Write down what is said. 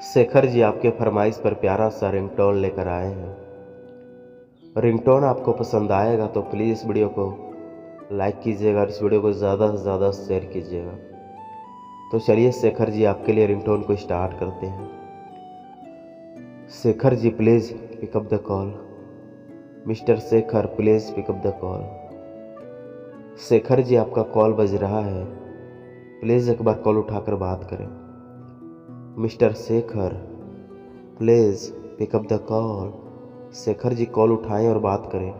शेखर जी आपके फरमाइश पर प्यारा सा रिंगटोन लेकर आए हैं। रिंगटोन आपको पसंद आएगा तो प्लीज़ इस वीडियो को लाइक कीजिएगा और इस वीडियो को ज़्यादा से ज़्यादा शेयर कीजिएगा। तो चलिए शेखर जी आपके लिए रिंगटोन को स्टार्ट करते हैं। Shekhar ji please pick up the call. Mister Shekhar please pick up the call. Shekhar ji आपका कॉल बज रहा है, प्लीज़ एक बार कॉल उठाकर बात करें। Mister Shekhar please pick up the call. Shekhar ji call उठाएं और बात करें।